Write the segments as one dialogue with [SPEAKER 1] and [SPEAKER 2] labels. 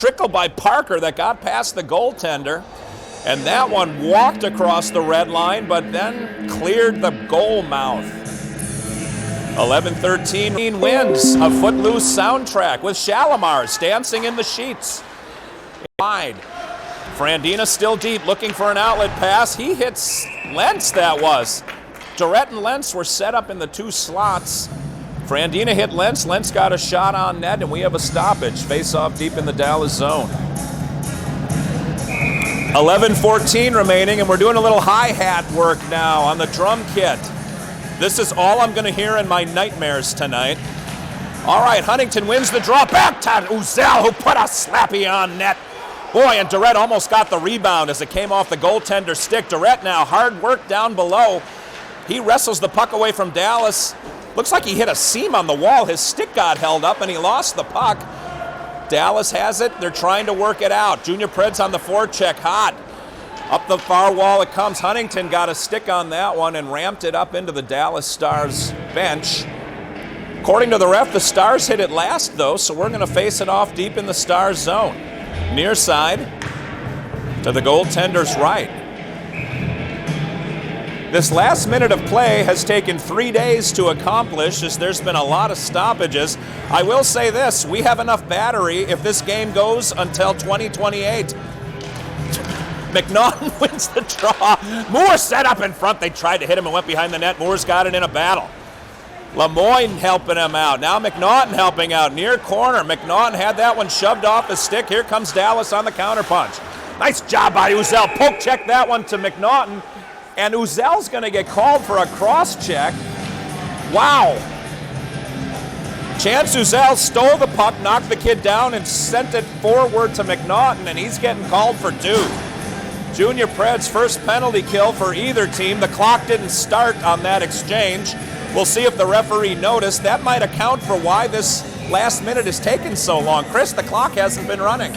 [SPEAKER 1] Trickle by Parker that got past the goaltender. And that one walked across the red line, but then cleared the goal mouth. 11-13 wins. A Footloose soundtrack with Shalimars dancing in the sheets. Wide. Frandina still deep, looking for an outlet pass. He hits Lentz, that was. Durrett and Lentz were set up in the two slots. Frandina hit Lentz. Lentz got a shot on net, and we have a stoppage. Face off deep in the Dallas zone. 11-14 remaining, and we're doing a little hi-hat work now on the drum kit. This is all I'm going to hear in my nightmares tonight. All right, Huntington wins the draw. Back to Uzel, who put a slappy on net. Boy, and Durrett almost got the rebound as it came off the goaltender's stick. Durrett now, hard work down below. He wrestles the puck away from Dallas. Looks like he hit a seam on the wall. His stick got held up, and he lost the puck. Dallas has it. They're trying to work it out. Junior Preds on the forecheck, hot. Up the far wall it comes. Huntington got a stick on that one and ramped it up into the Dallas Stars bench. According to the ref, the Stars hit it last, though, so we're going to face it off deep in the Stars zone. Near side to the goaltender's right. This last minute of play has taken 3 days to accomplish, as there's been a lot of stoppages. I will say this, we have enough battery if this game goes until 2028. McNaughton wins the draw. Moore set up in front. They tried to hit him and went behind the net. Moore's got it in a battle. Lemoyne helping him out. Now McNaughton helping out. Near corner. McNaughton had that one shoved off his stick. Here comes Dallas on the counterpunch. Nice job by Uzel. Poke check that one to McNaughton. And Uzel's going to get called for a cross-check. Wow. Chance Uzel stole the puck, knocked the kid down, and sent it forward to McNaughton, and he's getting called for 2. Junior Preds' first penalty kill for either team. The clock didn't start on that exchange. We'll see if the referee noticed. That might account for why this last minute is taking so long. Chris, the clock hasn't been running.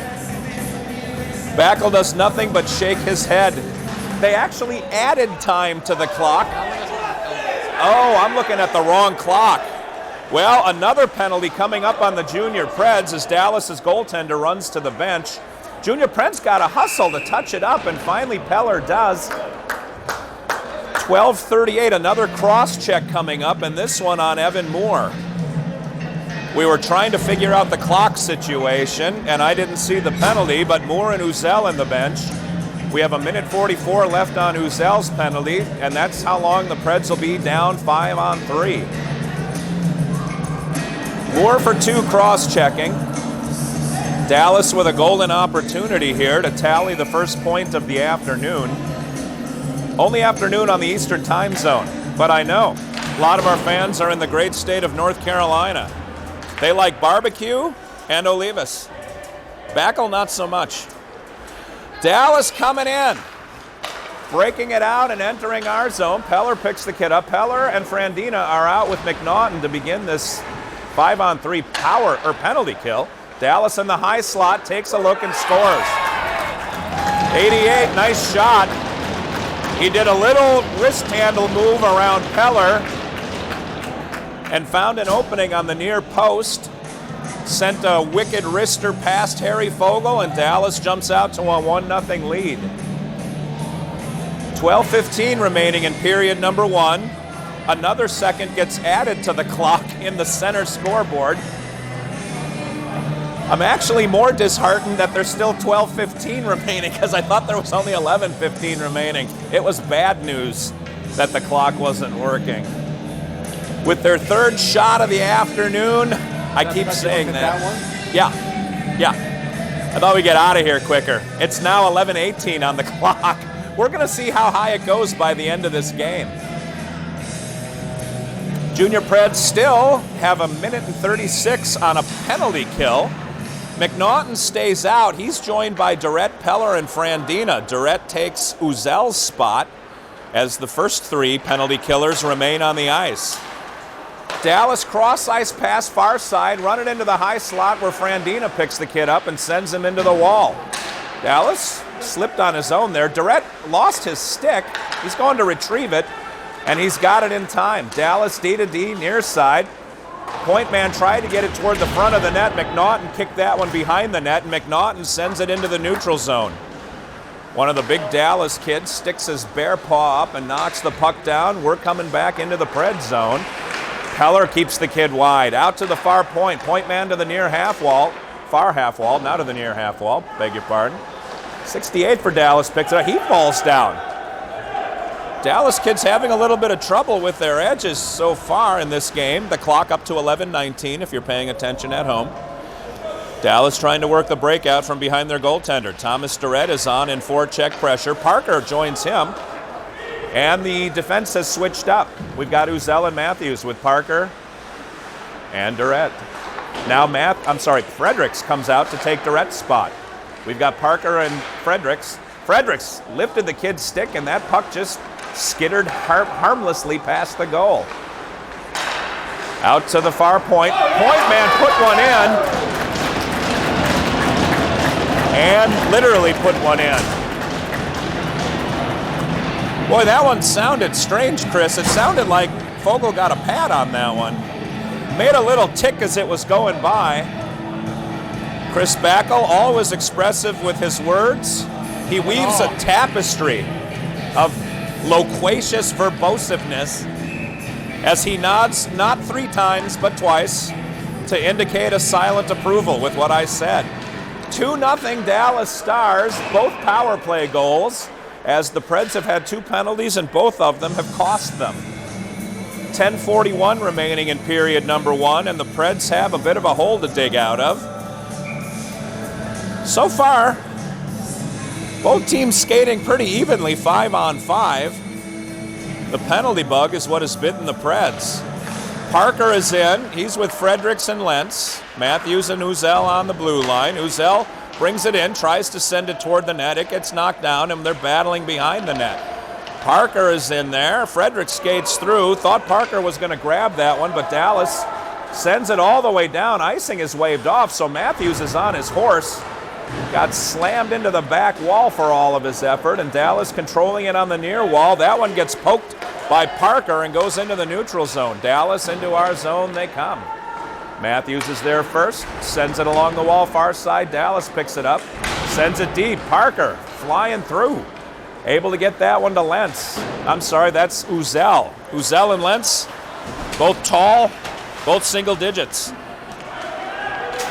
[SPEAKER 1] Backel does nothing but shake his head. They actually added time to the clock. Oh, I'm looking at the wrong clock. Well, another penalty coming up on the Junior Preds as Dallas's goaltender runs to the bench. Junior Preds got a hustle to touch it up, and finally Peller does. 12:38, another cross-check coming up, and this one on Evan Moore. We were trying to figure out the clock situation, and I didn't see the penalty, but Moore and Uzel in the bench. We have 1:44 left on Uzel's penalty, and that's how long the Preds will be down 5-on-3. Moore for 2 cross-checking. Dallas with a golden opportunity here to tally the first point of the afternoon. Only afternoon on the Eastern time zone, but I know a lot of our fans are in the great state of North Carolina. They like barbecue and Olivas. Backel, not so much. Dallas coming in, breaking it out and entering our zone. Peller picks the kid up. Peller and Frandina are out with McNaughton to begin this 5-on-3 power or penalty kill. Dallas in the high slot takes a look and scores. 88, nice shot. He did a little wrist handle move around Peller and found an opening on the near post. Sent a wicked wrister past Harry Fogle, and Dallas jumps out to a 1-0 lead. 12:15 remaining in period number 1. Another second gets added to the clock in the center scoreboard. I'm actually more disheartened that there's still 12:15 remaining because I thought there was only 11:15 remaining. It was bad news that the clock wasn't working. With their third shot of the afternoon, I keep saying that. Yeah. I thought we'd get out of here quicker. It's now 11:18 on the clock. We're going to see how high it goes by the end of this game. Junior Preds still have 1:36 on a penalty kill. McNaughton stays out. He's joined by Durrett, Peller, and Frandina. Durrett takes Uzel's spot as the first 3 penalty killers remain on the ice. Dallas cross-ice pass far side, run it into the high slot where Frandina picks the kid up and sends him into the wall. Dallas slipped on his own there. Durrett lost his stick. He's going to retrieve it, and he's got it in time. Dallas D to D, near side. Point man tried to get it toward the front of the net. McNaughton kicked that one behind the net, and McNaughton sends it into the neutral zone. One of the big Dallas kids sticks his bare paw up and knocks the puck down. We're coming back into the Pred zone. Peller keeps the kid wide. Out to the far point. Point man to the near half wall. Far half wall, not to the near half wall. Beg your pardon. 68 for Dallas picks it up. He falls down. Dallas kids having a little bit of trouble with their edges so far in this game. The clock up to 11:19 if you're paying attention at home. Dallas trying to work the breakout from behind their goaltender. Thomas Durrett is on in forecheck pressure. Parker joins him. And the defense has switched up. We've got Uzel and Matthews with Parker and Durrett. Now Fredericks comes out to take Durrett's spot. We've got Parker and Fredericks. Fredericks lifted the kid's stick, and that puck just skittered harmlessly past the goal. Out to the far point. Point man put one in. And literally put one in. Boy, that one sounded strange, Chris. It sounded like Fogle got a pad on that one. Made a little tick as it was going by. Chris Backel, always expressive with his words. He weaves a tapestry of loquacious verbosiveness as he nods not 3 times but twice to indicate a silent approval with what I said. 2-0 Dallas Stars, both power play goals, as the Preds have had 2 penalties and both of them have cost them. 10:41 remaining in period number 1, and the Preds have a bit of a hole to dig out of. So far, both teams skating pretty evenly 5-on-5. The penalty bug is what has bitten the Preds. Parker is in. He's with Fredericks and Lentz. Matthews and Uzel on the blue line. Uzel brings it in, tries to send it toward the net. It gets knocked down, and they're battling behind the net. Parker is in there. Fredericks skates through. Thought Parker was going to grab that one, but Dallas sends it all the way down. Icing is waved off, so Matthews is on his horse. Got slammed into the back wall for all of his effort, and Dallas controlling it on the near wall. That one gets poked by Parker and goes into the neutral zone. Dallas into our zone they come. Matthews is there first, sends it along the wall far side. Dallas picks it up, sends it deep. Parker flying through, able to get that one to Lentz. I'm sorry, that's Uzel. Uzel and Lentz, both tall, both single digits.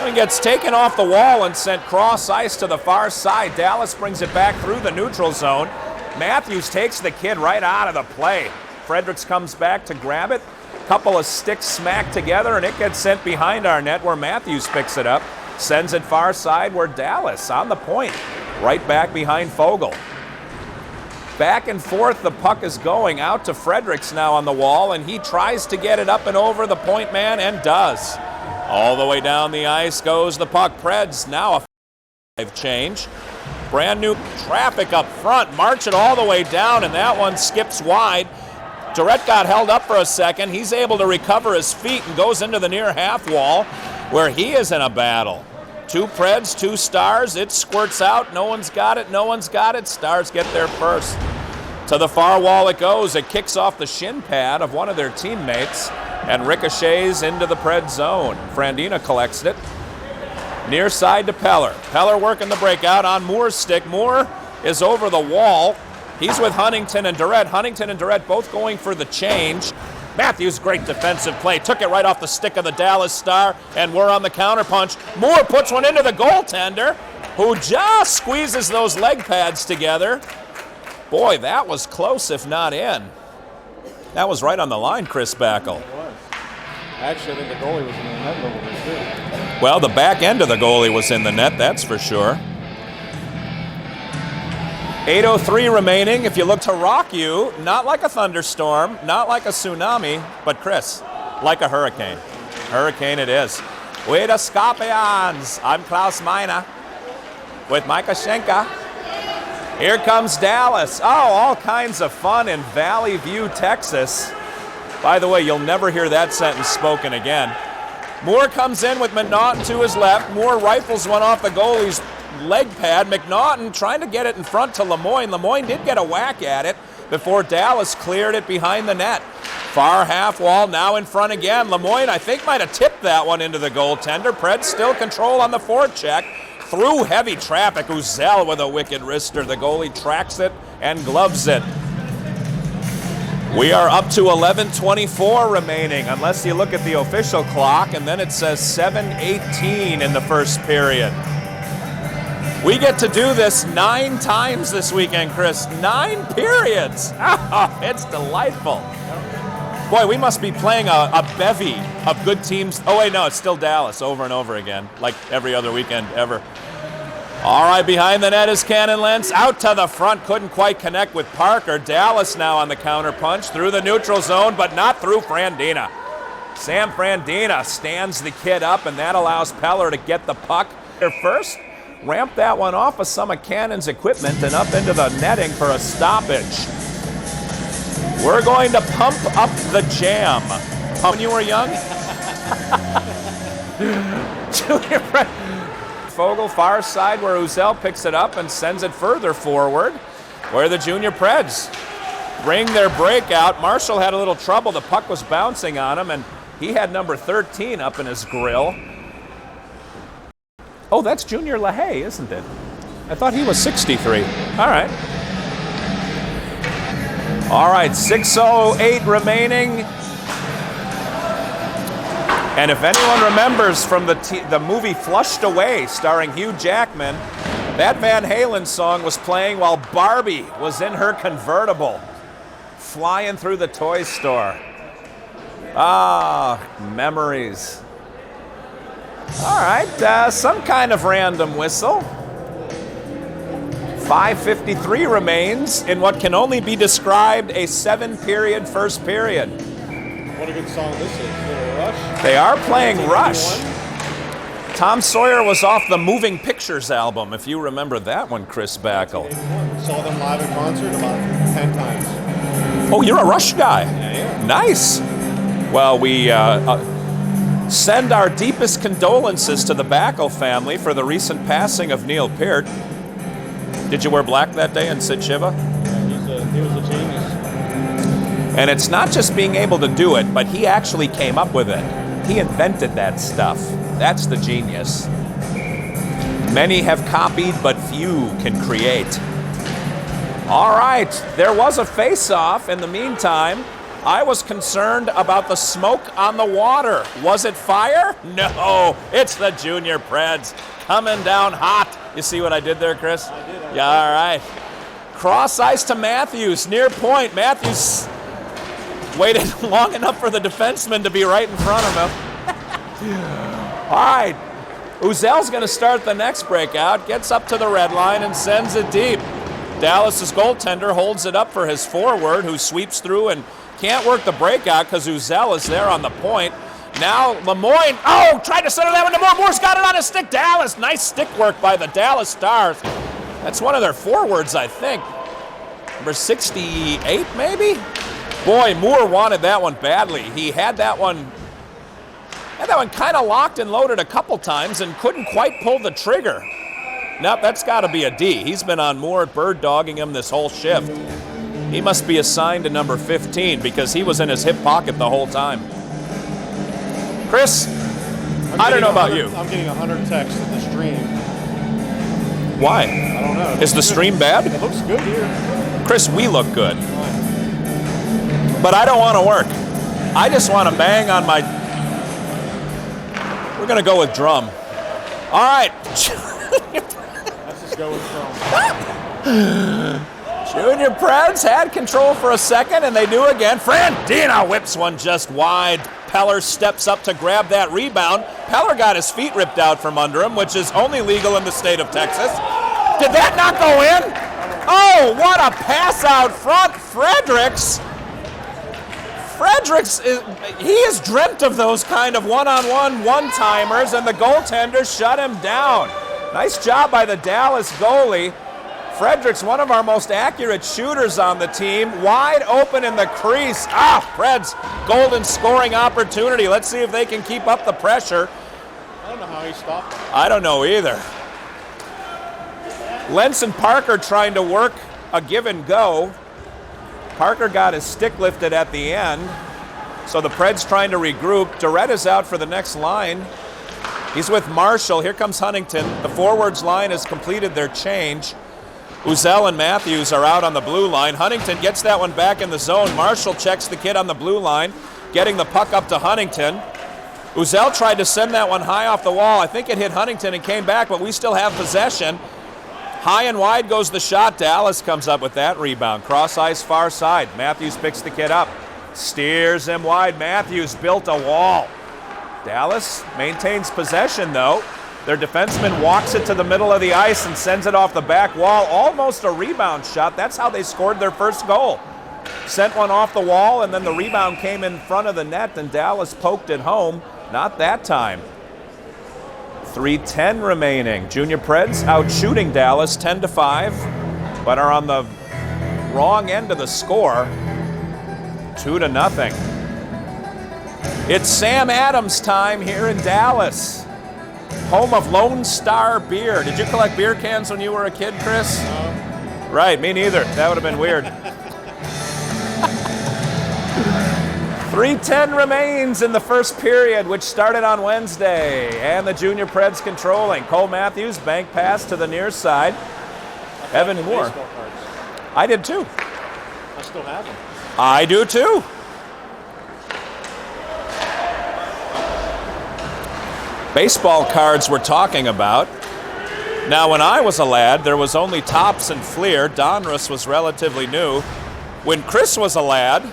[SPEAKER 1] It gets taken off the wall and sent cross ice to the far side. Dallas brings it back through the neutral zone. Matthews takes the kid right out of the play. Fredericks comes back to grab it. Couple of sticks smack together, and it gets sent behind our net where Matthews picks it up. Sends it far side where Dallas on the point. Right back behind Fogle. Back and forth the puck is going out to Fredericks now on the wall, and he tries to get it up and over the point man and does. All the way down the ice goes the puck. Preds now a 5 change. Brand new traffic up front. March it all the way down, and that one skips wide. Durrett got held up for a second. He's able to recover his feet and goes into the near half wall where he is in a battle. 2 Preds, 2 Stars. It squirts out. No one's got it. No one's got it. Stars get there first. To the far wall it goes. It kicks off the shin pad of one of their teammates and ricochets into the Pred zone. Frandina collects it. Near side to Peller. Peller working the breakout on Moore's stick. Moore is over the wall. He's with Huntington and Durrett. Huntington and Durrett both going for the change. Matthews, great defensive play. Took it right off the stick of the Dallas Star, and we're on the counterpunch. Moore puts one into the goaltender, who just squeezes those leg pads together. Boy, that was close, if not in. That was right on the line, Chris Backel.
[SPEAKER 2] It was. Actually, I think the goalie was in the net a little bit, too.
[SPEAKER 1] Well, the back end of the goalie was in the net, that's for sure. 8:03 remaining. If you look to rock you, not like a thunderstorm, not like a tsunami, but Chris, like a hurricane. Hurricane it is. We the Scorpions. I'm Klaus Meiner with Micah Schenka. Here comes Dallas. Oh, all kinds of fun in Valley View, Texas. By the way, you'll never hear that sentence spoken again. Moore comes in with McNaughton to his left. Moore rifles one off the goalie's leg pad. McNaughton trying to get it in front to Lemoyne. Lemoyne did get a whack at it before Dallas cleared it behind the net. Far half wall, now in front again. Lemoyne, I think, might have tipped that one into the goaltender. Preds still control on the forecheck. Through heavy traffic, Uzel with a wicked wrister. The goalie tracks it and gloves it. We are up to 11:24 remaining, unless you look at the official clock, and then it says 7:18 in the first period. We get to do this 9 times this weekend, Chris. 9 periods. Oh, it's delightful. Boy, we must be playing a bevy of good teams. Oh, wait, no, it's still Dallas over and over again, like every other weekend ever. All right, behind the net is Cannon Lentz. Out to the front, couldn't quite connect with Parker. Dallas now on the counter punch through the neutral zone, but not through Frandina. Sam Frandina stands the kid up, and that allows Peller to get the puck here first. Ramp that one off of some of Cannon's equipment and up into the netting for a stoppage. We're going to pump up the jam. When you were young? Junior Preds. Fogle, far side where Uzel picks it up and sends it further forward, where the Junior Preds bring their breakout. Marshall had a little trouble. The puck was bouncing on him, and he had number 13 up in his grill. Oh, that's Junior LaHaye, isn't it? I thought he was 63. All right. All right, 6:08 remaining. And if anyone remembers from the movie Flushed Away, starring Hugh Jackman, that Van Halen song was playing while Barbie was in her convertible, flying through the toy store. Ah, memories. All right, some kind of random whistle. 5:53 remains in what can only be described a 7-period first period.
[SPEAKER 2] What a good song this is. Rush.
[SPEAKER 1] They are playing Rush. Tom Sawyer was off the Moving Pictures album, if you remember that one, Chris Backel.
[SPEAKER 2] Saw them live in concert about 10 times.
[SPEAKER 1] Oh, you're a Rush guy.
[SPEAKER 2] Yeah.
[SPEAKER 1] Nice. Well, we send our deepest condolences to the Backel family for the recent passing of Neil Peart. Did you wear black that day in Sid Shiva?
[SPEAKER 2] Yeah, he was a genius.
[SPEAKER 1] And it's not just being able to do it, but he actually came up with it. He invented that stuff. That's the genius. Many have copied, but few can create. All right, there was a face-off. In the meantime, I was concerned about the smoke on the water. Was it fire? No, it's the Junior Preds coming down hot. You see what I did there, Chris?
[SPEAKER 2] I did.
[SPEAKER 1] Yeah, all right. Cross ice to Matthews, near point. Matthews waited long enough for the defenseman to be right in front of him. All right, Uzel's going to start the next breakout, gets up to the red line and sends it deep. Dallas's goaltender holds it up for his forward, who sweeps through and can't work the breakout because Uzel is there on the point. Now Lemoyne, tried to center that one to Moore. Moore's got it on his stick. Dallas, nice stick work by the Dallas Stars. That's one of their forwards, I think. Number 68, maybe? Boy, Moore wanted that one badly. He had that one kind of locked and loaded a couple times and couldn't quite pull the trigger. Nope, that's got to be a D. He's been on Moore bird dogging him this whole shift. He must be assigned to number 15 because he was in his hip pocket the whole time. Chris, I don't know about you.
[SPEAKER 2] I'm getting 100 texts in the stream.
[SPEAKER 1] Why?
[SPEAKER 2] I don't know.
[SPEAKER 1] Is the stream bad?
[SPEAKER 2] It looks good here.
[SPEAKER 1] Chris, we look good. But I don't want to work. I just want to bang on my... We're going to go with drum. All right.
[SPEAKER 2] Let's just go with drum.
[SPEAKER 1] Junior Preds had control for a second, and they do again. Frandina whips one just wide. Peller steps up to grab that rebound. Peller got his feet ripped out from under him, which is only legal in the state of Texas. Did that not go in? Oh, what a pass out front. Fredericks, he has dreamt of those kind of one-on-one one-timers, and the goaltender shut him down. Nice job by the Dallas goalie. Fredericks, one of our most accurate shooters on the team, wide open in the crease. Preds, golden scoring opportunity. Let's see if they can keep up the pressure.
[SPEAKER 2] I don't know how he stopped it.
[SPEAKER 1] I don't know either. Lentz and Parker trying to work a give and go. Parker got his stick lifted at the end. So the Preds trying to regroup. Durrett is out for the next line. He's with Marshall. Here comes Huntington. The forwards line has completed their change. Uzel and Matthews are out on the blue line. Huntington gets that one back in the zone. Marshall checks the kid on the blue line, getting the puck up to Huntington. Uzel tried to send that one high off the wall. I think it hit Huntington and came back, but we still have possession. High and wide goes the shot. Dallas comes up with that rebound. Cross ice far side. Matthews picks the kid up. Steers him wide. Matthews built a wall. Dallas maintains possession, though. Their defenseman walks it to the middle of the ice and sends it off the back wall. Almost a rebound shot. That's how they scored their first goal. Sent one off the wall, and then the rebound came in front of the net, and Dallas poked it home. Not that time. 3:10 remaining. Junior Preds out shooting Dallas 10-5, but are on the wrong end of the score. 2-0. It's Sam Adams time here in Dallas, home of Lone Star Beer. Did you collect beer cans when you were a kid, Chris?
[SPEAKER 2] No.
[SPEAKER 1] Right, me neither. That would have been weird. 3:10 remains in the first period, which started on Wednesday, and the Junior Preds controlling. Cole Matthews, bank pass to the near side. Evan Moore. I did too.
[SPEAKER 2] I still have them.
[SPEAKER 1] I do too. Baseball cards we're talking about. Now, when I was a lad, there was only Topps and Fleer. Donruss was relatively new. When Chris was a lad,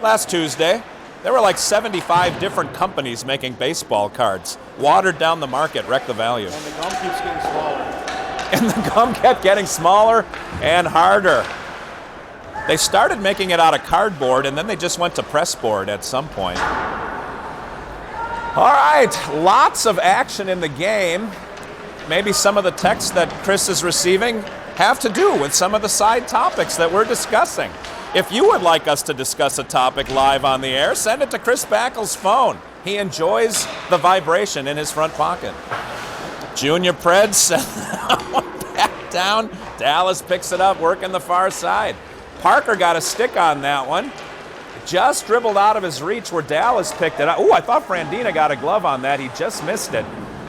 [SPEAKER 1] last Tuesday, there were like 75 different companies making baseball cards. Watered down the market, wrecked the value.
[SPEAKER 2] And the gum keeps getting smaller.
[SPEAKER 1] And the gum kept getting smaller and harder. They started making it out of cardboard, and then they just went to pressboard at some point. All right, lots of action in the game. Maybe some of the texts that Chris is receiving have to do with some of the side topics that we're discussing. If you would like us to discuss a topic live on the air, send it to Chris Backel's phone. He enjoys the vibration in his front pocket. Junior Preds send that one back down. Dallas picks it up, working the far side. Parker got a stick on that one. Just dribbled out of his reach where Dallas picked it up. Ooh, I thought Frandina got a glove on that. He just missed it.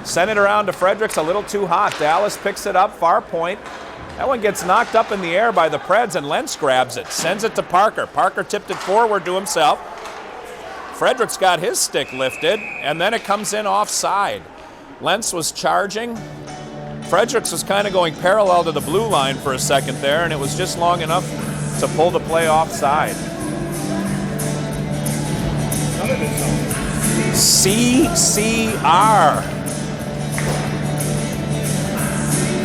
[SPEAKER 1] Sent it around to Fredericks, a little too hot. Dallas picks it up, far point. That one gets knocked up in the air by the Preds, and Lentz grabs it, sends it to Parker. Parker tipped it forward to himself. Fredericks got his stick lifted, and then it comes in offside. Lentz was charging. Fredericks was kind of going parallel to the blue line for a second there, and it was just long enough to pull the play offside. CCR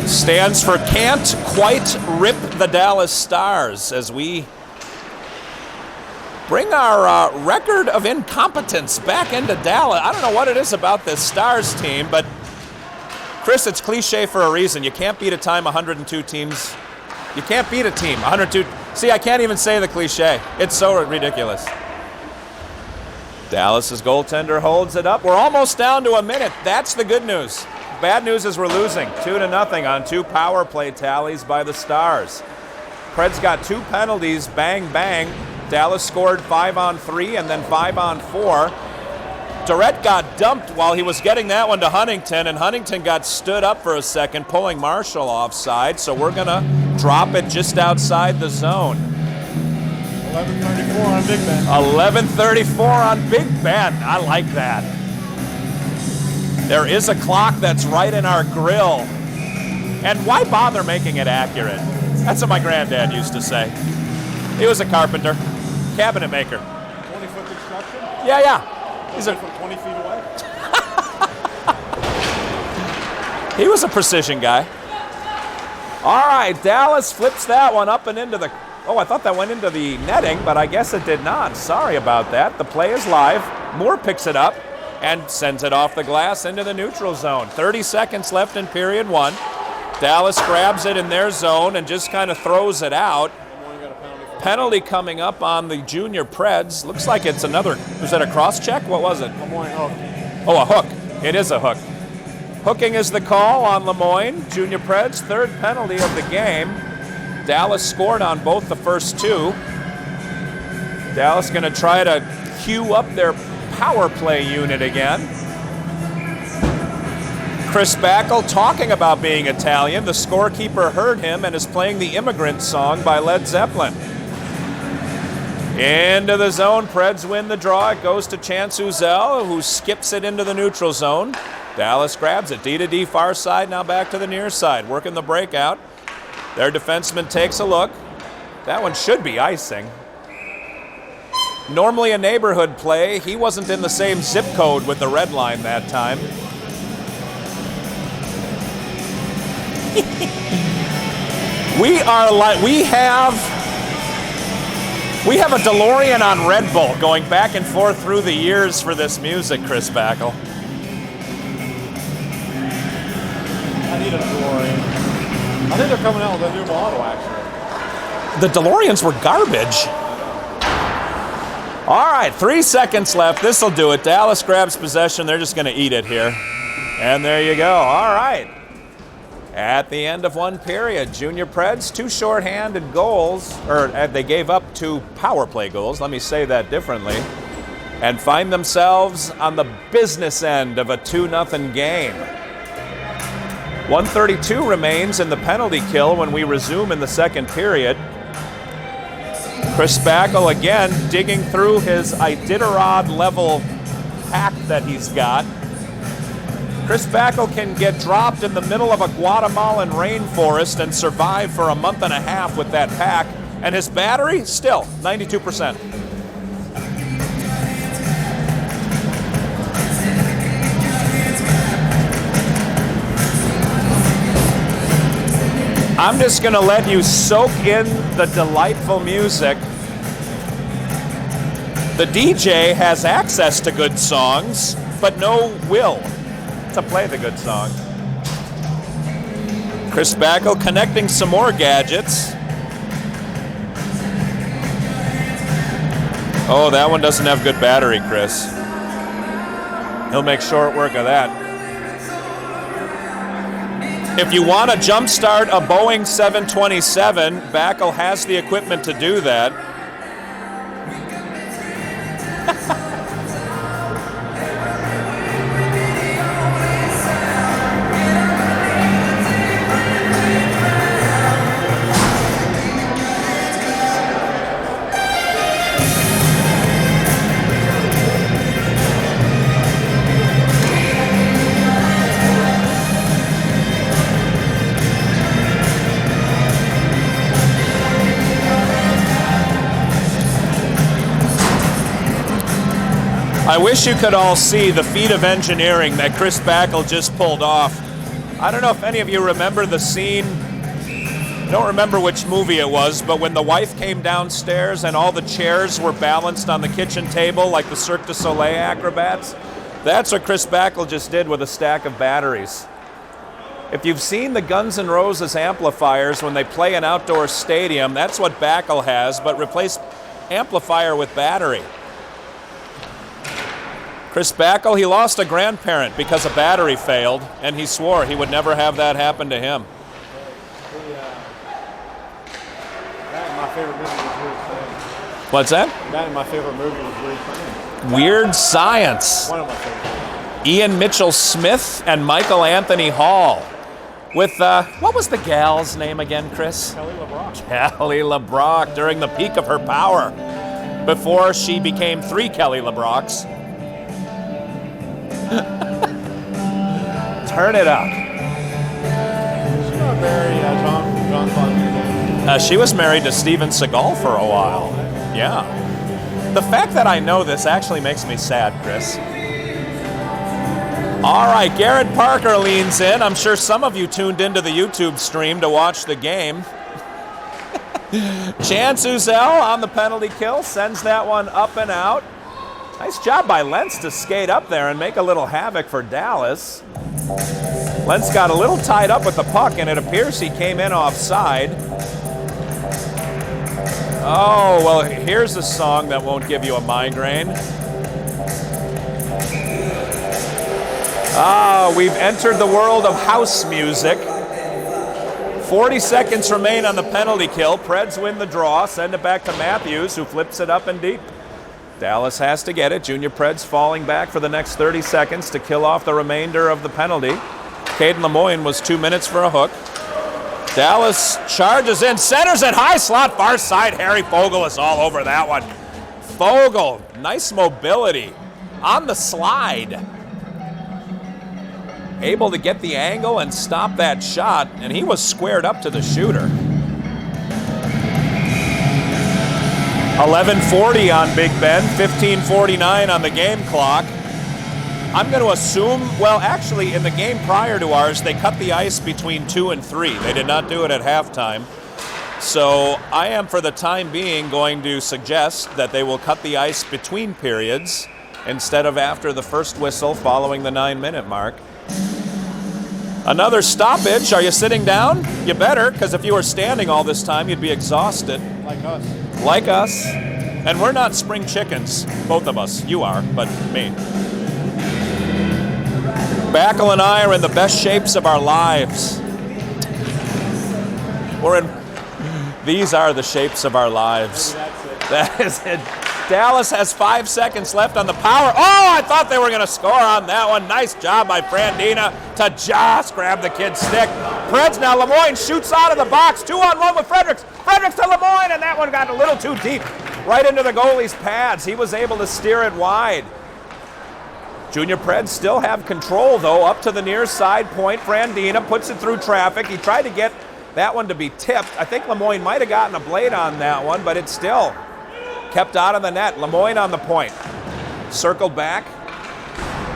[SPEAKER 1] stands for Can't Quite Rip the Dallas Stars, as we bring our record of incompetence back into Dallas. I don't know what it is about this Stars team, but Chris, it's cliche for a reason. You can't beat a time 102 teams. You can't beat a team 102. See, I can't even say the cliche. It's so ridiculous. Dallas's goaltender holds it up. We're almost down to a minute. That's the good news. Bad news is we're losing 2-0 on 2 power play tallies by the Stars. Preds got 2 penalties, bang, bang. Dallas scored 5 on 3 and then 5 on 4. Durrett got dumped while he was getting that one to Huntington, and Huntington got stood up for a second, pulling Marshall offside, so we're going to drop it just outside the zone.
[SPEAKER 2] 11:34 on Big Ben.
[SPEAKER 1] 11:34 on Big Ben. I like that. There is a clock that's right in our grill. And why bother making it accurate? That's what my granddad used to say. He was a carpenter, cabinet maker.
[SPEAKER 2] 20-foot construction?
[SPEAKER 1] Yeah. He's
[SPEAKER 2] from 20 feet away?
[SPEAKER 1] He was a precision guy. All right, Dallas flips that one up and into the... Oh, I thought that went into the netting, but I guess it did not. Sorry about that. The play is live. Moore picks it up and sends it off the glass into the neutral zone. 30 seconds left in period 1. Dallas grabs it in their zone and just kind of throws it out. Penalty coming up on the Junior Preds. Looks like it's another... Was that a cross-check? What was it?
[SPEAKER 2] Lemoyne hook.
[SPEAKER 1] Oh, a hook. It is a hook. Hooking is the call on Lemoyne. Junior Preds, 3rd penalty of the game. Dallas scored on both the first 2. Dallas going to try to cue up their power play unit again. Chris Backel talking about being Italian. The scorekeeper heard him and is playing the Immigrant Song by Led Zeppelin. Into the zone, Preds win the draw. It goes to Chance Uzel, who skips it into the neutral zone. Dallas grabs it, D to D far side, now back to the near side, working the breakout. Their defenseman takes a look. That one should be icing. Normally a neighborhood play. He wasn't in the same zip code with the red line that time. We have a DeLorean on Red Bull going back and forth through the years for this music, Chris Backel.
[SPEAKER 2] I need a DeLorean. I think they're coming out with a new model, actually.
[SPEAKER 1] The DeLoreans were garbage. All right, 3 seconds left. This'll do it. Dallas grabs possession. They're just going to eat it here. And there you go. All right. At the end of one period, Junior Preds, 2 shorthanded goals, or they gave up 2 power play goals, let me say that differently, and find themselves on the business end of a 2-0 game. 1:32 remains in the penalty kill when we resume in the second period. Chris Backel again digging through his Iditarod level pack that he's got. Chris Backel can get dropped in the middle of a Guatemalan rainforest and survive for a month and a half with that pack, and his battery, still 92%. I'm just going to let you soak in the delightful music. The DJ has access to good songs, but no will to play the good song. Chris Backel connecting some more gadgets. Oh, that one doesn't have good battery, Chris. He'll make short work of that. If you want to jumpstart a Boeing 727, Backel has the equipment to do that. I wish you could all see the feat of engineering that Chris Backel just pulled off. I don't know if any of you remember the scene. I don't remember which movie it was, but when the wife came downstairs and all the chairs were balanced on the kitchen table like the Cirque du Soleil acrobats, that's what Chris Backel just did with a stack of batteries. If you've seen the Guns N' Roses amplifiers when they play an outdoor stadium, that's what Backel has, but replace amplifier with battery. Chris Backel, he lost a grandparent because a battery failed, and he swore he would never have that happen to him.
[SPEAKER 2] That in my favorite movie was Weird Science.
[SPEAKER 1] What's that?
[SPEAKER 2] That in my favorite movie was Weird Science.
[SPEAKER 1] Weird Science.
[SPEAKER 2] One of my favorites.
[SPEAKER 1] Ian Mitchell Smith and Michael Anthony Hall. With, what was the gal's name again, Chris?
[SPEAKER 2] Kelly LeBrock.
[SPEAKER 1] Kelly LeBrock, during the peak of her power, before she became 3 Kelly LeBrocks. Turn it up.
[SPEAKER 2] She's not married, John Claude.
[SPEAKER 1] She was married to Steven Seagal for a while. Yeah. The fact that I know this actually makes me sad, Chris. All right, Garrett Parker leans in. I'm sure some of you tuned into the YouTube stream to watch the game. Chance Uzel on the penalty kill, sends that one up and out. Nice job by Lentz to skate up there and make a little havoc for Dallas. Lentz got a little tied up with the puck, and it appears he came in offside. Oh, well, here's a song that won't give you a migraine. Ah, we've entered the world of house music. 40 seconds remain on the penalty kill. Preds win the draw, send it back to Matthews, who flips it up and deep. Dallas has to get it. Junior Preds falling back for the next 30 seconds to kill off the remainder of the penalty. Caden Lemoyne was 2 minutes for a hook. Dallas charges in, centers it, high slot, far side. Harry Fogle is all over that one. Fogle, nice mobility on the slide. Able to get the angle and stop that shot, and he was squared up to the shooter. 11:40 on Big Ben, 15:49 on the game clock. I'm going to assume, well, actually, in the game prior to ours, they cut the ice between 2 and 3. They did not do it at halftime. So I am, for the time being, going to suggest that they will cut the ice between periods instead of after the first whistle following the 9-minute mark. Another stoppage. Are you sitting down? You better, because if you were standing all this time, you'd be exhausted.
[SPEAKER 2] Like us.
[SPEAKER 1] Like us. And we're not spring chickens, both of us. You are, but me. Backel and I are in the best shapes of our lives. These are the shapes of our lives. That is it. Dallas has 5 seconds left on the power. Oh, I thought they were going to score on that one. Nice job by Frandina to just grab the kid's stick. Preds now, Lemoyne shoots out of the box. 2-on-1 with Fredericks. Fredericks to Lemoyne, and that one got a little too deep. Right into the goalie's pads. He was able to steer it wide. Junior Preds still have control, though, up to the near side point. Frandina puts it through traffic. He tried to get that one to be tipped. I think Lemoyne might have gotten a blade on that one, but it still kept out of the net. Lemoyne on the point. Circled back.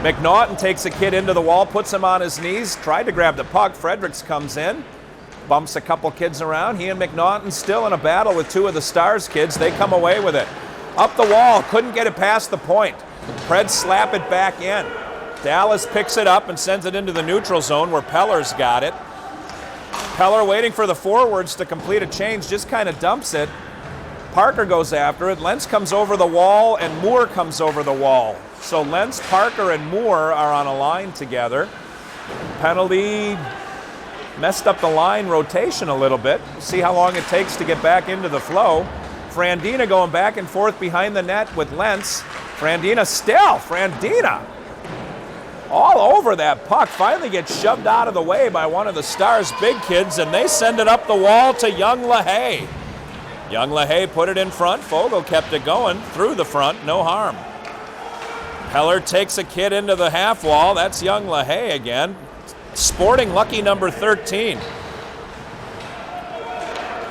[SPEAKER 1] McNaughton takes a kid into the wall, puts him on his knees, tried to grab the puck. Fredericks comes in, bumps a couple kids around. He and McNaughton still in a battle with 2 of the Stars kids. They come away with it. Up the wall, couldn't get it past the point. Preds slap it back in. Dallas picks it up and sends it into the neutral zone where Peller's got it. Peller waiting for the forwards to complete a change, just kind of dumps it. Parker goes after it. Lentz comes over the wall and Moore comes over the wall. So Lentz, Parker, and Moore are on a line together. Penalty messed up the line rotation a little bit. See how long it takes to get back into the flow. Frandina going back and forth behind the net with Lentz. Frandina all over that puck. Finally gets shoved out of the way by one of the Stars' big kids, and they send it up the wall to Young LaHaye. Young LaHaye put it in front. Fogle kept it going through the front, no harm. Peller takes a kid into the half wall. That's Young LaHaye again. Sporting lucky number 13.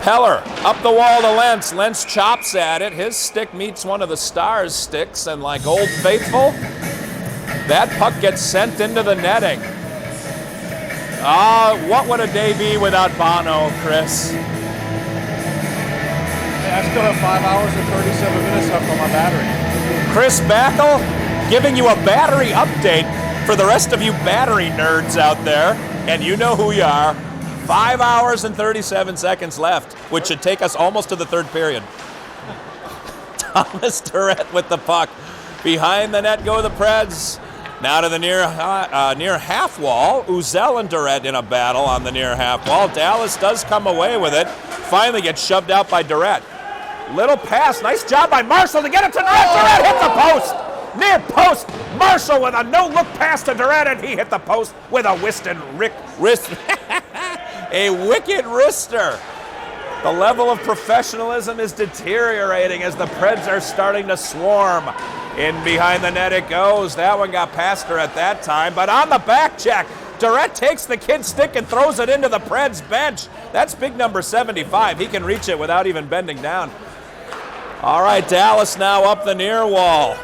[SPEAKER 1] Peller up the wall to Lentz. Lentz chops at it. His stick meets one of the Stars' sticks, and like Old Faithful, that puck gets sent into the netting. What would a day be without Bono, Chris?
[SPEAKER 2] I still have 5 hours and 37 minutes left on my battery.
[SPEAKER 1] Chris Backel giving you a battery update for the rest of you battery nerds out there, and you know who you are. 5 hours and 37 seconds left, which should take us almost to the third period. Thomas Durrett with the puck. Behind the net go the Preds. Now to the near half wall. Uzel and Durrett in a battle on the near half wall. Dallas does come away with it. Finally gets shoved out by Durrett. Little pass. Nice job by Marshall to get it to Durrett. Durrett hit the post. Near post. Marshall with a no-look pass to Durrett, and he hit the post with a wrist. A wicked wrister. The level of professionalism is deteriorating as the Preds are starting to swarm. In behind the net it goes. That one got past her at that time, but on the back check, Durrett takes the kid's stick and throws it into the Preds bench. That's big number 75. He can reach it without even bending down. All right, Dallas now up the near wall.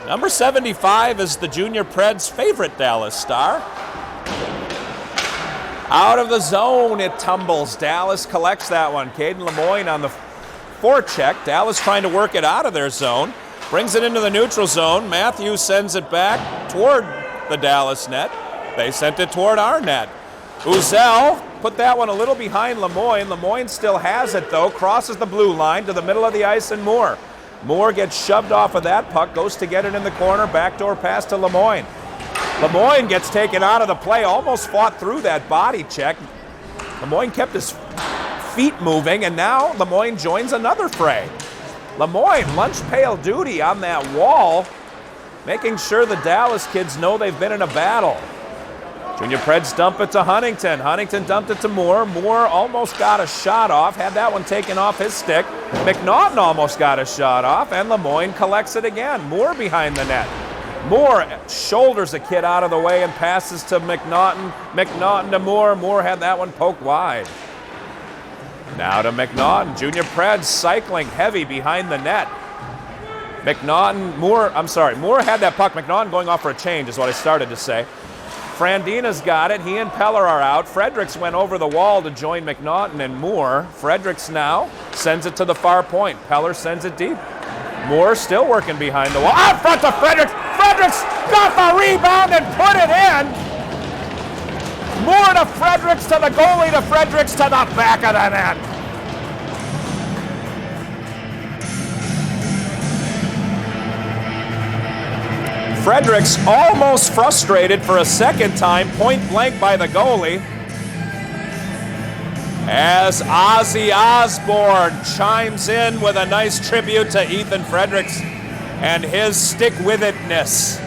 [SPEAKER 1] Number 75 is the Junior Preds' favorite Dallas Star. Out of the zone it tumbles. Dallas collects that one. Caden Lemoyne on the forecheck. Dallas trying to work it out of their zone. Brings it into the neutral zone. Matthews sends it back toward the Dallas net. They sent it toward our net. Uzel put that one a little behind Lemoyne. Lemoyne still has it, though. Crosses the blue line to the middle of the ice and Moore. Moore gets shoved off of that puck. Goes to get it in the corner. Backdoor pass to Lemoyne. Lemoyne gets taken out of the play. Almost fought through that body check. Lemoyne kept his feet moving, and now Lemoyne joins another fray. Lemoyne, lunch pail duty on that wall, making sure the Dallas kids know they've been in a battle. Junior Preds dump it to Huntington. Huntington dumped it to Moore. Moore almost got a shot off, had that one taken off his stick. McNaughton almost got a shot off, and Lemoyne collects it again. Moore behind the net. Moore shoulders a kid out of the way and passes to McNaughton. McNaughton to Moore. Moore had that one poked wide. Now to McNaughton. Junior Preds cycling heavy behind the net. Moore had that puck. McNaughton going off for a change is what I started to say. Frandina's got it. He and Peller are out. Fredericks went over the wall to join McNaughton and Moore. Fredericks now sends it to the far point. Peller sends it deep. Moore still working behind the wall. Out front to Fredericks. Fredericks got the rebound and put it in. Moore to Fredericks to the goalie to Fredericks to the back of the net. Fredericks almost frustrated for a second time, point blank by the goalie. As Ozzy Osbourne chimes in with a nice tribute to Ethan Fredericks and his stick-with-itness.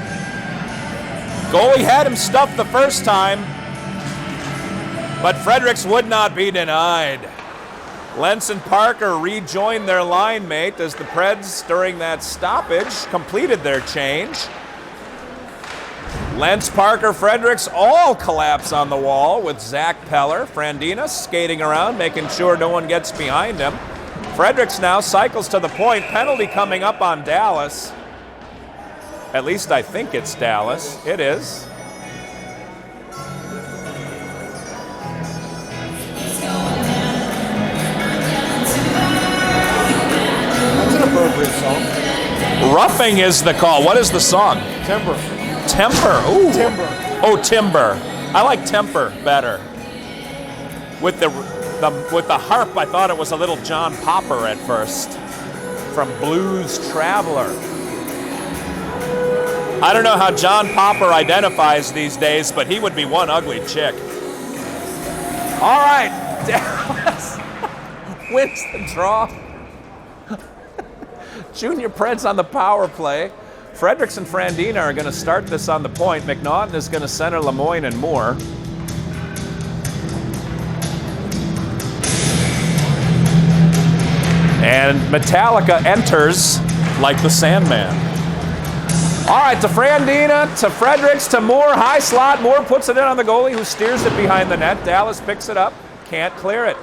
[SPEAKER 1] Goalie had him stuffed the first time, but Fredericks would not be denied. Lentz and Parker rejoined their line mate as the Preds, during that stoppage, completed their change. Lentz, Parker, Fredericks all collapse on the wall with Zach Peller. Frandina skating around, making sure no one gets behind him. Fredericks now cycles to the point. Penalty coming up on Dallas. At least I think it's Dallas. It is.
[SPEAKER 2] That's an appropriate song.
[SPEAKER 1] Roughing is the call. What is the song?
[SPEAKER 2] Timber.
[SPEAKER 1] Temper. Ooh.
[SPEAKER 2] Timber.
[SPEAKER 1] Oh, Timber. I like Temper better. With the harp, I thought it was a little John Popper at first from Blues Traveler. I don't know how John Popper identifies these days, but he would be one ugly chick. All right, Dallas wins the draw. Junior Preds on the power play. Fredericks and Frandina are going to start this on the point. McNaughton is going to center Lemoyne and Moore. And Metallica enters like the Sandman. All right, to Frandina, to Fredericks, to Moore, high slot. Moore puts it in on the goalie who steers it behind the net. Dallas picks it up, can't clear it.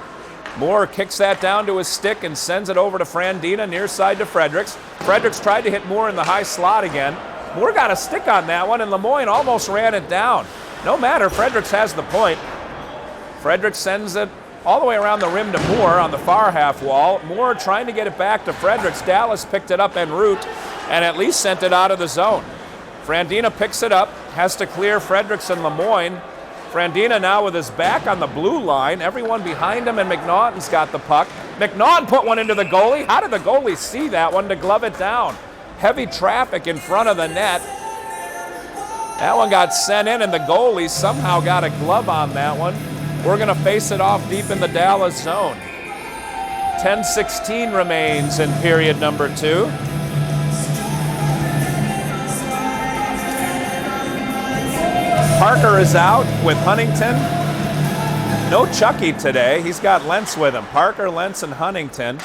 [SPEAKER 1] Moore kicks that down to his stick and sends it over to Frandina, near side to Fredericks. Fredericks tried to hit Moore in the high slot again. Moore got a stick on that one, and Lemoyne almost ran it down. No matter, Fredericks has the point. Fredericks sends it all the way around the rim to Moore on the far half wall. Moore trying to get it back to Fredericks. Dallas picked it up en route and at least sent it out of the zone. Frandina picks it up, has to clear Fredericks and Lemoyne. Frandina now with his back on the blue line. Everyone behind him, and McNaughton's got the puck. McNaughton put one into the goalie. How did the goalie see that one to glove it down? Heavy traffic in front of the net. That one got sent in, and the goalie somehow got a glove on that one. We're going to face it off deep in the Dallas zone. 10:16 remains in period number 2. Parker is out with Huntington. No Chucky today. He's got Lentz with him. Parker, Lentz, and Huntington.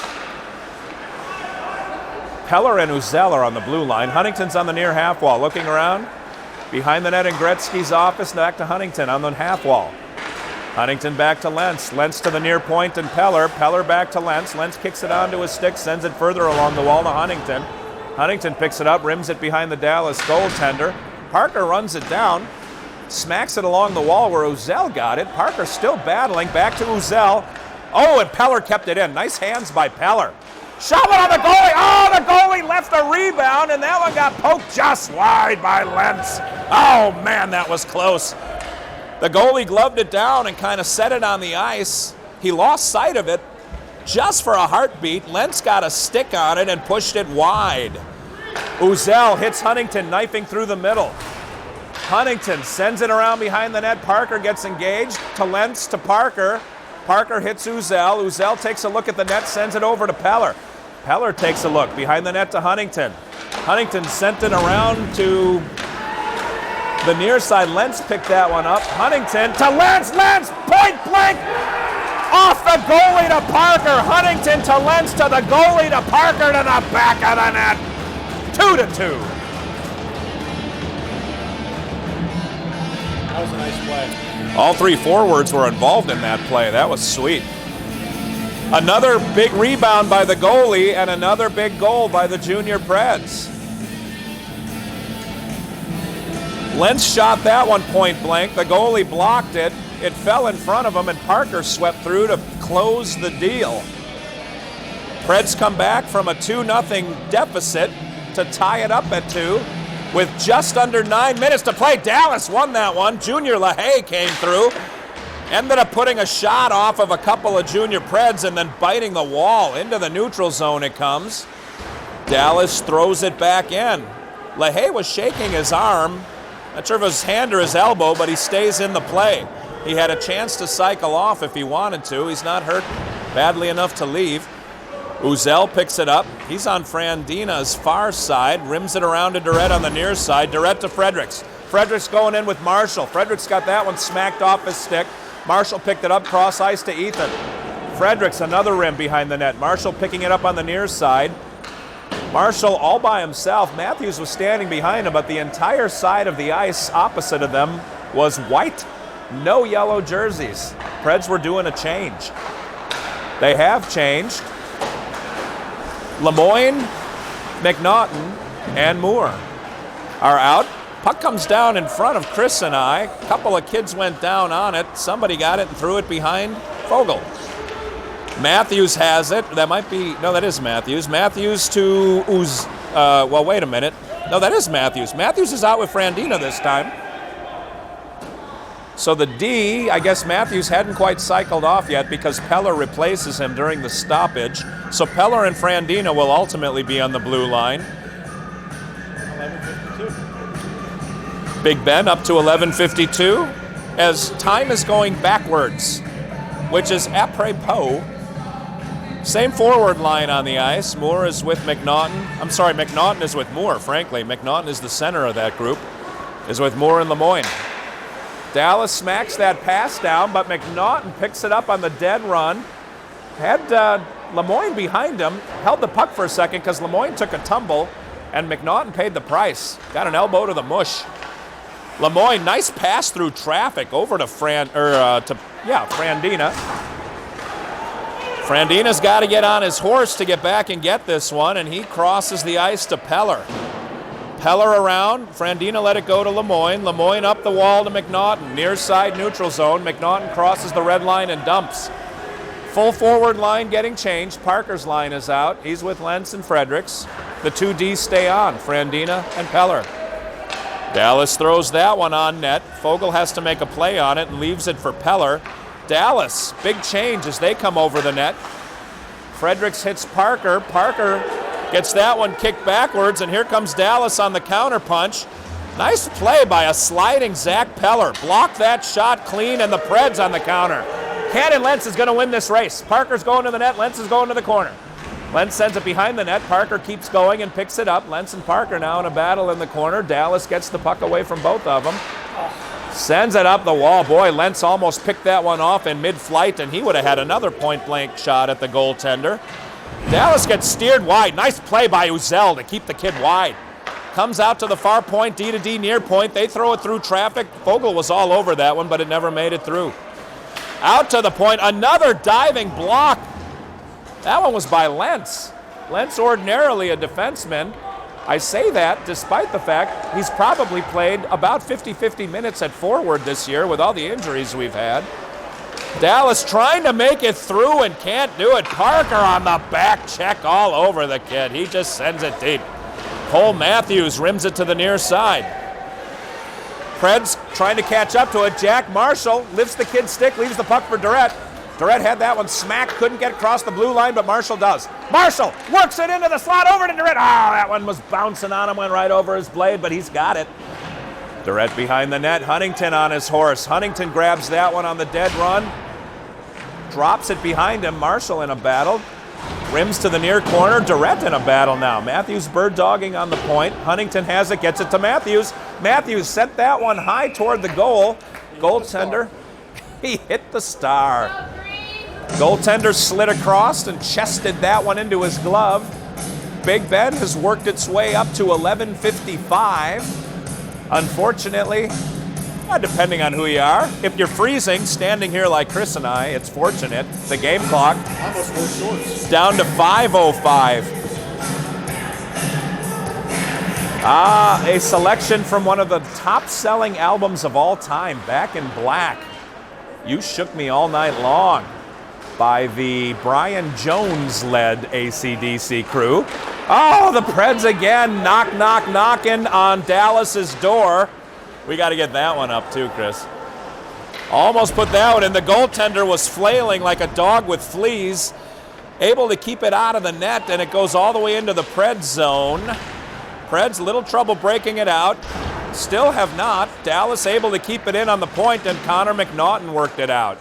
[SPEAKER 1] Peller and Uzel are on the blue line. Huntington's on the near half wall. Looking around. Behind the net in Gretzky's office. Back to Huntington on the half wall. Huntington back to Lentz. Lentz to the near point and Peller. Peller back to Lentz. Lentz kicks it onto his stick. Sends it further along the wall to Huntington. Huntington picks it up. Rims it behind the Dallas goaltender. Parker runs it down. Smacks it along the wall where Uzel got it. Parker still battling. Back to Uzel. Oh, and Peller kept it in. Nice hands by Peller. Shove it on the goalie. Oh, the goalie left a rebound, and that one got poked just wide by Lentz. Oh, man, that was close. The goalie gloved it down and kind of set it on the ice. He lost sight of it just for a heartbeat. Lentz got a stick on it and pushed it wide. Uzel hits Huntington, knifing through the middle. Huntington sends it around behind the net. Parker gets engaged to Lentz to Parker. Parker hits Uzel. Uzel takes a look at the net, sends it over to Peller. Peller takes a look. Behind the net to Huntington. Huntington sent it around to the near side. Lentz picked that one up. Huntington to Lentz. Lentz, point blank! Off the goalie to Parker. Huntington to Lentz to the goalie to Parker to the back of the net. 2-2.
[SPEAKER 2] That was a nice play.
[SPEAKER 1] All three forwards were involved in that play. That was sweet. Another big rebound by the goalie and another big goal by the junior Preds. Lentz shot that one point blank. The goalie blocked it. It fell in front of him, and Parker swept through to close the deal. Preds come back from a 2-0 deficit to tie it up at 2 with just under 9 minutes to play. Dallas won that one. Junior LaHaye came through. Ended up putting a shot off of a couple of junior Preds and then biting the wall. Into the neutral zone it comes. Dallas throws it back in. LaHaye was shaking his arm. Not sure if it was his hand or his elbow, but he stays in the play. He had a chance to cycle off if he wanted to. He's not hurt badly enough to leave. Uzel picks it up. He's on Frandina's far side. Rims it around to Durrett on the near side. Durrett to Fredericks. Fredericks going in with Marshall. Fredericks got that one smacked off his stick. Marshall picked it up, cross ice to Ethan. Fredericks, another rim behind the net. Marshall picking it up on the near side. Marshall all by himself. Matthews was standing behind him, but the entire side of the ice opposite of them was white. No yellow jerseys. Preds were doing a change. They have changed. Lemoyne, McNaughton, and Moore are out. Puck comes down in front of Chris and I. A couple of kids went down on it. Somebody got it and threw it behind Fogle. Matthews has it. That might be, no, that is Matthews. Matthews to well, wait a minute. No, that is Matthews. Matthews is out with Frandina this time. So the D, I guess Matthews hadn't quite cycled off yet because Peller replaces him during the stoppage. So Peller and Frandina will ultimately be on the blue line.
[SPEAKER 2] 11:52.
[SPEAKER 1] Big Ben up to 11:52 as time is going backwards, which is apropos. Same forward line on the ice. Moore is with McNaughton. I'm sorry, McNaughton is with Moore, frankly. McNaughton is the center of that group, is with Moore and Lemoyne. Dallas smacks that pass down, but McNaughton picks it up on the dead run. Had Lemoyne behind him, held the puck for a second because Lemoyne took a tumble, and McNaughton paid the price. Got an elbow to the mush. Lemoyne, nice pass through traffic over to Frandina. Frandina's got to get on his horse to get back and get this one, and he crosses the ice to Peller. Peller around. Frandina let it go to Lemoyne. Lemoyne up the wall to McNaughton. Near side neutral zone. McNaughton crosses the red line and dumps. Full forward line getting changed. Parker's line is out. He's with Lentz and Fredericks. The two Ds stay on, Frandina and Peller. Dallas throws that one on net. Fogle has to make a play on it and leaves it for Peller. Dallas, big change as they come over the net. Fredericks hits Parker. Parker gets that one kicked backwards, and here comes Dallas on the counterpunch. Nice play by a sliding Zach Peller. Blocked that shot clean, and the Preds on the counter. Cannon Lentz is going to win this race. Parker's going to the net. Lentz is going to the corner. Lentz sends it behind the net. Parker keeps going and picks it up. Lentz and Parker now in a battle in the corner. Dallas gets the puck away from both of them. Sends it up the wall. Boy, Lentz almost picked that one off in mid-flight, and he would have had another point-blank shot at the goaltender. Dallas gets steered wide. Nice play by Uzel to keep the kid wide. Comes out to the far point, D to D near point. They throw it through traffic. Fogle was all over that one, but it never made it through. Out to the point, another diving block. That one was by Lentz. Lentz ordinarily a defenseman. I say that despite the fact he's probably played about 50-50 minutes at forward this year with all the injuries we've had. Dallas trying to make it through and can't do it. Parker on the back check all over the kid. He just sends it deep. Cole Matthews rims it to the near side. Preds trying to catch up to it. Jack Marshall lifts the kid's stick, leaves the puck for Durrett. Durrett had that one smacked, couldn't get across the blue line, but Marshall does. Marshall works it into the slot over to Durrett. That one was bouncing on him, went right over his blade, but he's got it. Durrett behind the net. Huntington on his horse. Huntington grabs that one on the dead run. Drops it behind him. Marshall in a battle. Rims to the near corner. Durrett in a battle now. Matthews bird dogging on the point. Huntington has it, gets it to Matthews. Matthews sent that one high toward the goal. Goaltender, he hit the star. Goaltender slid across and chested that one into his glove. Big Ben has worked its way up to 11:55. Unfortunately, depending on who you are, if you're freezing, standing here like Chris and I, it's fortunate. The game clock
[SPEAKER 2] Almost wore shorts.
[SPEAKER 1] down to 5:05. A selection from one of the top-selling albums of all time, Back in Black. You Shook Me All Night Long, by the Brian Jones-led AC/DC crew. Oh, the Preds again, knocking on Dallas's door. We got to get that one up too, Chris. Almost put that one in. The goaltender was flailing like a dog with fleas, able to keep it out of the net, and it goes all the way into the Preds zone. Preds, little trouble breaking it out. Still have not. Dallas able to keep it in on the point, and Connor McNaughton worked it out.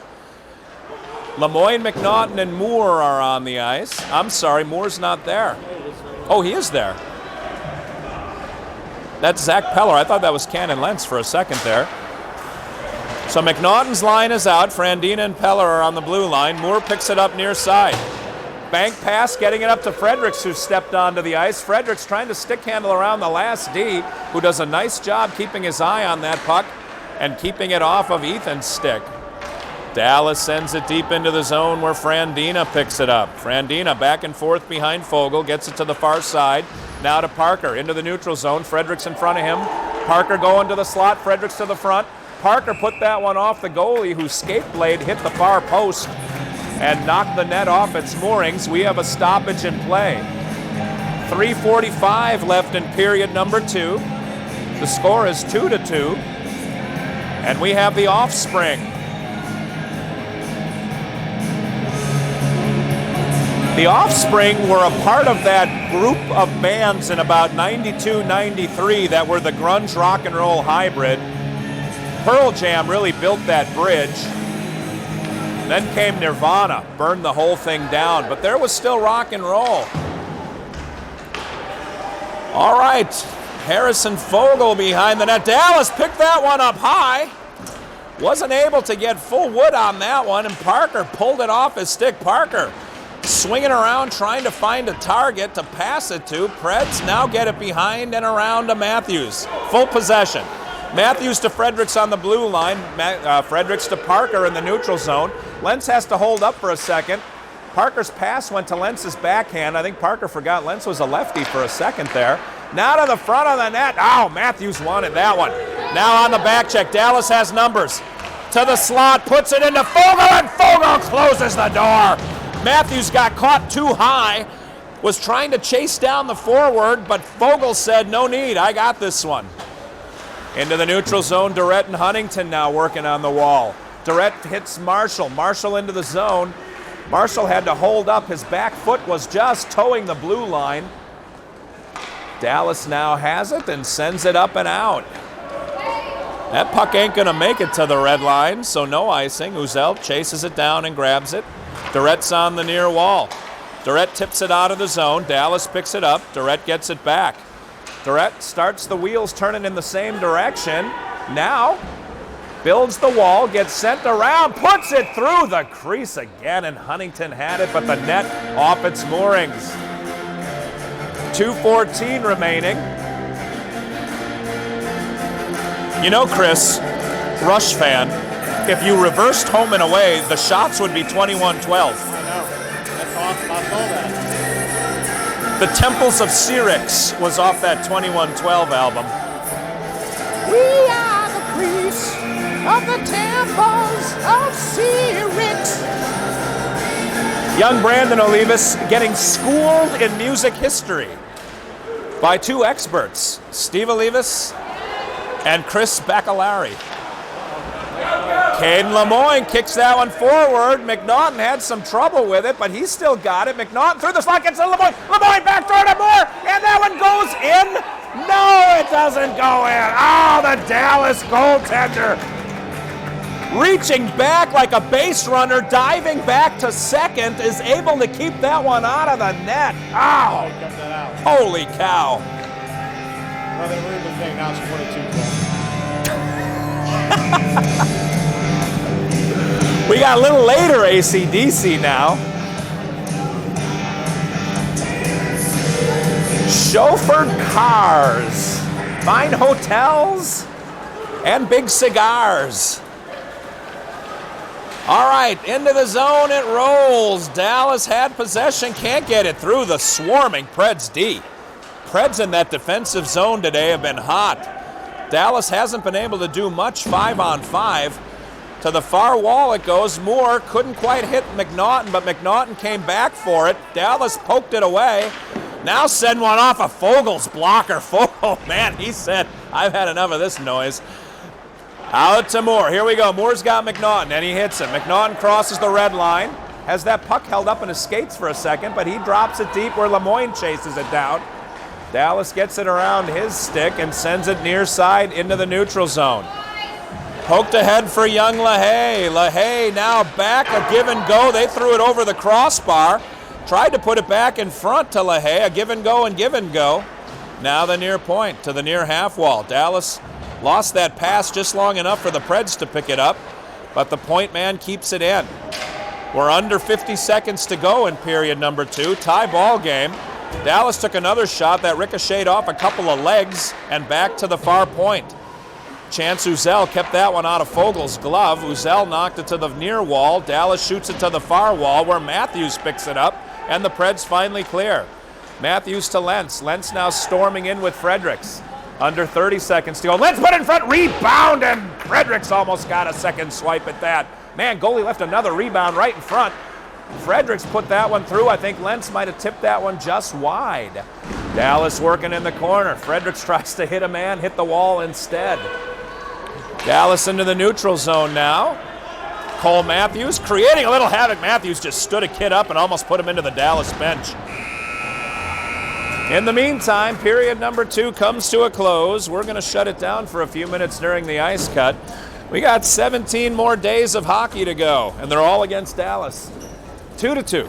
[SPEAKER 1] Lemoyne, McNaughton, and Moore are on the ice. I'm sorry, Moore's not there. Oh, he is there. That's Zach Peller. I thought that was Cannon Lentz for a second there. So McNaughton's line is out. Frandina and Peller are on the blue line. Moore picks it up near side. Bank pass, getting it up to Fredericks, who stepped onto the ice. Fredericks trying to stick handle around the last D, who does a nice job keeping his eye on that puck and keeping it off of Ethan's stick. Dallas sends it deep into the zone where Frandina picks it up. Frandina back and forth behind Fogle, gets it to the far side. Now to Parker, into the neutral zone. Fredericks in front of him. Parker going to the slot, Fredericks to the front. Parker put that one off the goalie, whose skate blade hit the far post and knocked the net off its moorings. We have a stoppage in play. 3:45 left in period number 2. The score is 2-2. And we have the Offspring. The Offspring were a part of that group of bands in about 92, 93 that were the grunge rock and roll hybrid. Pearl Jam really built that bridge. Then came Nirvana, burned the whole thing down, but there was still rock and roll. All right, Harrison Fogle behind the net. Dallas picked that one up high. Wasn't able to get full wood on that one, and Parker pulled it off his stick. Parker swinging around, trying to find a target to pass it to. Preds now get it behind and around to Matthews. Full possession. Matthews to Fredericks on the blue line. Fredericks to Parker in the neutral zone. Lentz has to hold up for a second. Parker's pass went to Lentz's backhand. I think Parker forgot Lentz was a lefty for a second there. Now to the front of the net. Oh, Matthews wanted that one. Now on the back check. Dallas has numbers. To the slot, puts it into Fogle, and Fogle closes the door. Matthews got caught too high, was trying to chase down the forward, but Fogle said, no need, I got this one. Into the neutral zone, Durrett and Huntington now working on the wall. Durrett hits Marshall. Marshall into the zone. Marshall had to hold up. His back foot was just towing the blue line. Dallas now has it and sends it up and out. That puck ain't going to make it to the red line, so no icing. Uzel chases it down and grabs it. Durrett's on the near wall. Durrett tips it out of the zone. Dallas picks it up. Durrett gets it back. Durrett starts the wheels turning in the same direction. Now builds the wall, gets sent around, puts it through the crease again, and Huntington had it, but the net off its moorings. 2:14 remaining. You know, Chris, Rush fan, if you reversed home and away, the shots would be 21-12.
[SPEAKER 2] I know. That's awesome. I saw that.
[SPEAKER 1] The Temples of Syrinx was off that 21-12 album. We are the priests of the Temples of Syrinx. Young Brandon Olivas getting schooled in music history by two experts, Steve Olivas and Chris Bacalari. Caden Lemoyne kicks that one forward. McNaughton had some trouble with it, but he still got it. McNaughton through the slot, gets to Lemoyne. Lemoyne back throw to Moore, and that one goes in. No, it doesn't go in. Oh, the Dallas goaltender reaching back like a base runner, diving back to second, is able to keep that one out of the net. Ow!
[SPEAKER 2] Kept that out.
[SPEAKER 1] Holy cow.
[SPEAKER 2] Well, they ruined the thing. Now it's 22-12.
[SPEAKER 1] We got a little later AC/DC now. Chauffeured cars, fine hotels, and big cigars. All right, into the zone it rolls. Dallas had possession, can't get it through the swarming Preds D. Preds in that defensive zone today have been hot. Dallas hasn't been able to do much 5-on-5. To the far wall it goes. Moore couldn't quite hit McNaughton, but McNaughton came back for it. Dallas poked it away. Now send one off of Fogel's blocker. Fogel, man, he said, I've had enough of this noise. Out to Moore. Here we go. Moore's got McNaughton, and he hits it. McNaughton crosses the red line. Has that puck held up in his skates for a second, but he drops it deep where Lemoyne chases it down. Dallas gets it around his stick and sends it near side into the neutral zone. Poked ahead for young LaHaye. LaHaye now back, a give and go. They threw it over the crossbar. Tried to put it back in front to LaHaye, a give and go and give and go. Now the near point to the near half wall. Dallas lost that pass just long enough for the Preds to pick it up, but the point man keeps it in. We're under 50 seconds to go in period number 2. Tie ball game. Dallas took another shot that ricocheted off a couple of legs and back to the far point. Chance Uzel kept that one out of Fogel's glove. Uzel knocked it to the near wall. Dallas shoots it to the far wall where Matthews picks it up, and the Preds finally clear. Matthews to Lentz. Lentz now storming in with Fredericks. Under 30 seconds to go. Lentz put in front, rebound, and Fredericks almost got a second swipe at that. Man, goalie left another rebound right in front. Fredericks put that one through. I think Lentz might have tipped that one just wide. Dallas working in the corner. Fredericks tries to hit a man, hit the wall instead. Dallas into the neutral zone now. Cole Matthews creating a little havoc. Matthews just stood a kid up and almost put him into the Dallas bench. In the meantime, period number 2 comes to a close. We're going to shut it down for a few minutes during the ice cut. We got 17 more days of hockey to go, and they're all against Dallas. 2-2.